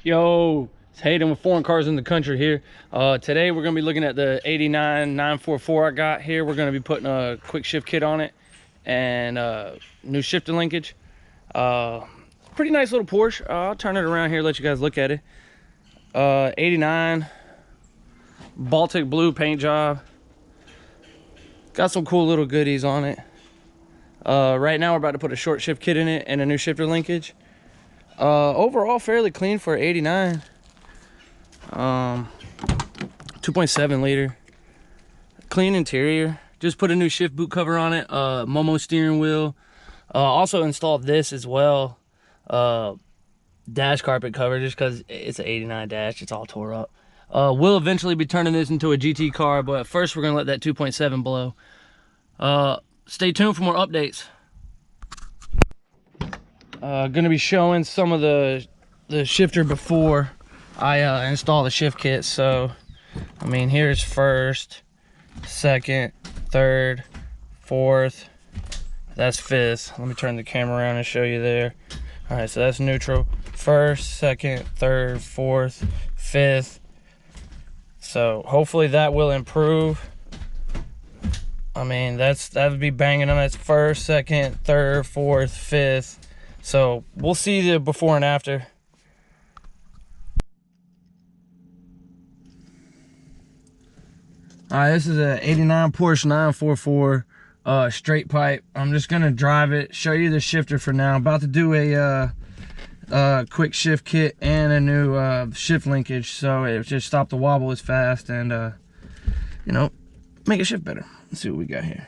Yo, it's Hayden with Foreign Cars in the Country here. Today we're going to be looking at the 89 944 I got here. We're going to be putting a quick shift kit on it and new shifter linkage. Pretty nice little Porsche. I'll turn it around here, let you guys look at it. 89 Baltic blue paint job. Got some cool little goodies on it. Right now we're about to put a short shift kit in it and a new shifter linkage. Overall fairly clean for 89. 2.7 liter, clean interior. Just put a new shift boot cover on it, Momo steering wheel. Also installed this as well, dash carpet cover, just because it's an 89 dash, it's all tore up. We'll eventually be turning this into a GT car, but first we're gonna let that 2.7 blow. Stay tuned for more updates. Gonna be showing some of the shifter before I install the shift kit. So I mean, here's first, second, third, fourth, that's fifth. Let me turn the camera around and show you there. All right, so that's neutral. First, second, third, fourth, fifth. So hopefully that will improve. I mean, that would be banging on. That's first, second, third, fourth, fifth. So we'll see the before and after. All right, this is a 89 Porsche 944 straight pipe. I'm just gonna drive it, show you the shifter for now. I'm about to do a quick shift kit and a new shift linkage, so it just stop the wobble as fast and you know, make it shift better. Let's see what we got here.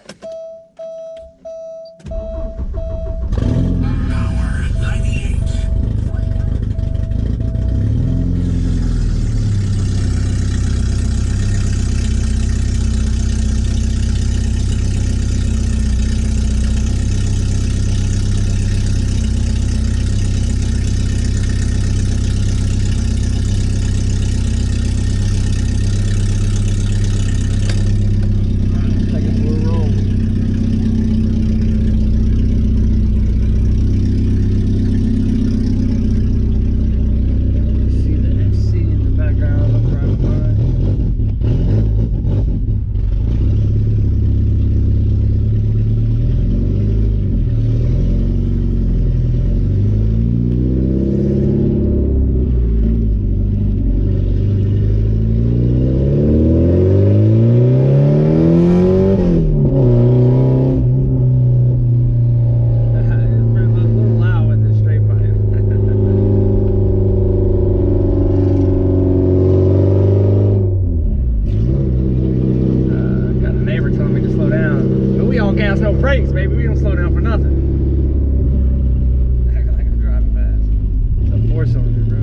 Gas, no brakes, baby. We don't slow down for nothing. Acting like I'm driving fast. It's a 4-cylinder, bro.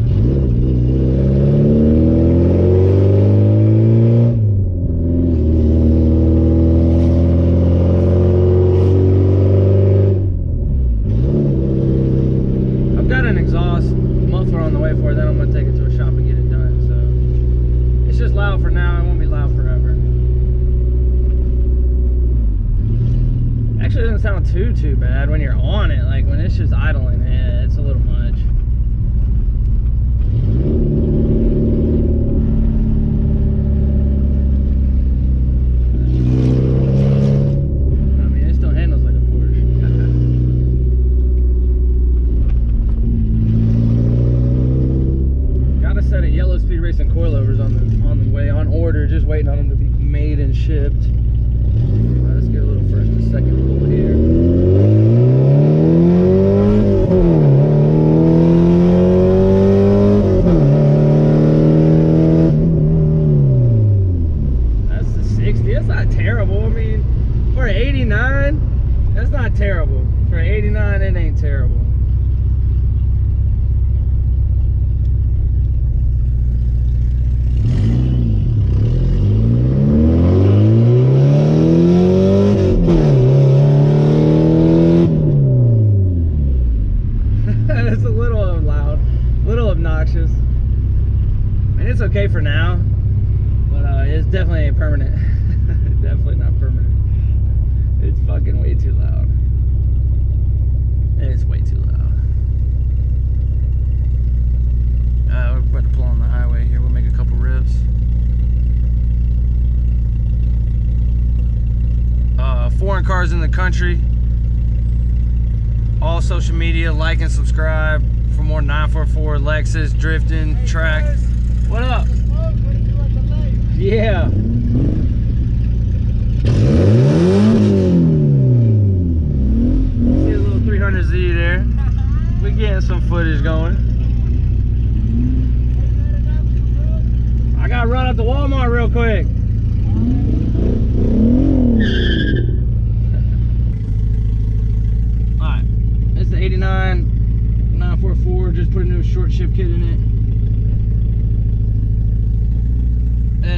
I've got an exhaust muffler on the way for it. Then I'm gonna take it to a shop and get it done. So it's just loud for now. It won't be loud forever. Actually, it doesn't sound too bad when you're on it. Like when it's just idling, yeah, it's a little much. I mean, it still handles like a Porsche. Got a set of yellow speed racing coilovers on the way, on order, just waiting on them to be made and shipped. Let's get a little first and second pull here. That's the 60. That's not terrible. I mean, for an 89, that's not terrible. For an 89, it ain't terrible. It's a little loud, little obnoxious. I mean, it's okay for now, but it's definitely ain't permanent. Definitely not permanent. It's fucking way too loud. It's way too loud. Cars in the Country. All social media, like and subscribe for more 944 Lexus drifting track. What up? Yeah. See a little 300Z there. We're getting some footage going. I gotta run up to Walmart real quick. Alright, it's the 89 944. Just put a new short shift kit in it.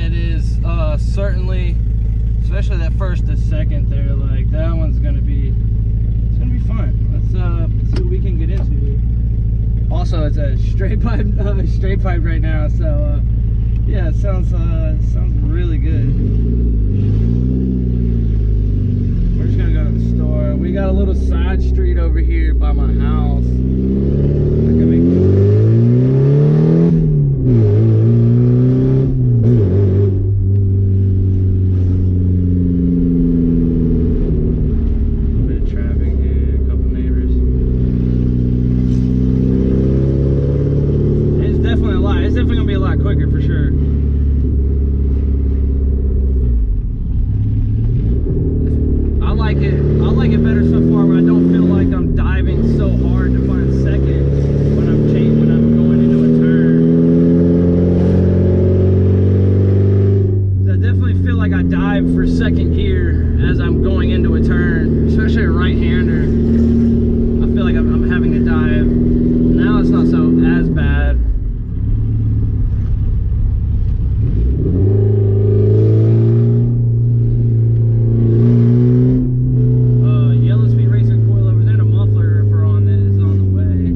It is certainly, especially that first to second there, like that one's gonna be fun. Let's see what we can get into. Also, it's a straight pipe right now, so yeah, it sounds really good. We're just gonna go to the store. We got a little side street over here by my house. I can make for second gear as I'm going into a turn, especially a right-hander. I feel like I'm having to dive. Now it's not so as bad. Yellow speed racing coilovers and a muffler for on it is on the way.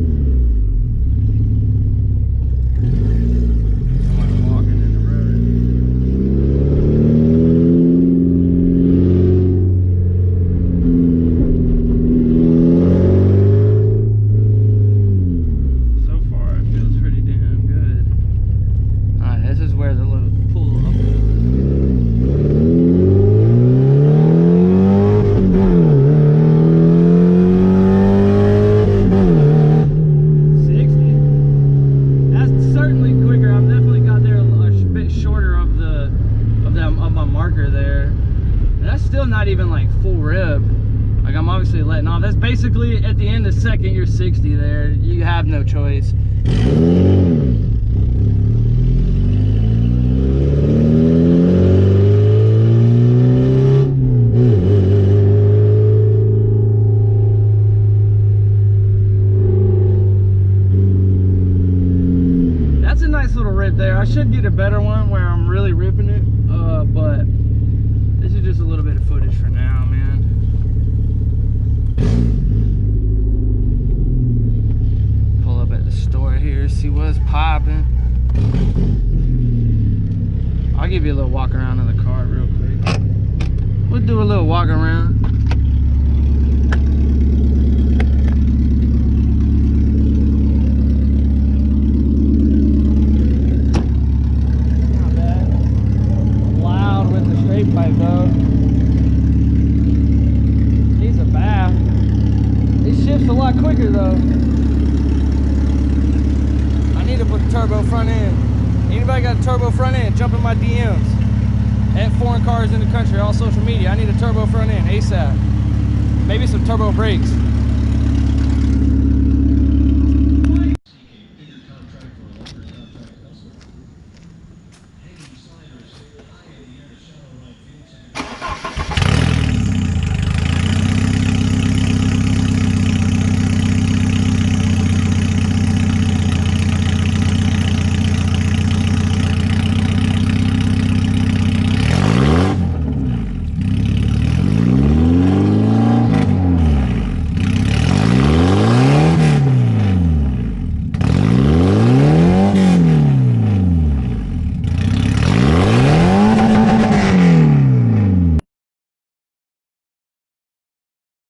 I'm like walking in the road. Not even like full rib. Like I'm obviously letting off. That's basically at the end of second, you're 60 there. You have no choice. That's a nice little rip there. I should get a better one where I'm really ripping it, but this is just a little bit of footage for now, man. Pull up at the store here, see what's popping. I'll give you a little walk around in the car real quick. We'll do a little walk around. Pipe though. Needs a bath. It shifts a lot quicker though. I need to put a turbo front end. Anybody got a turbo front end? Jump in my DMs at Foreign Cars in the Country, all social media. I need a turbo front end ASAP. Maybe some turbo brakes.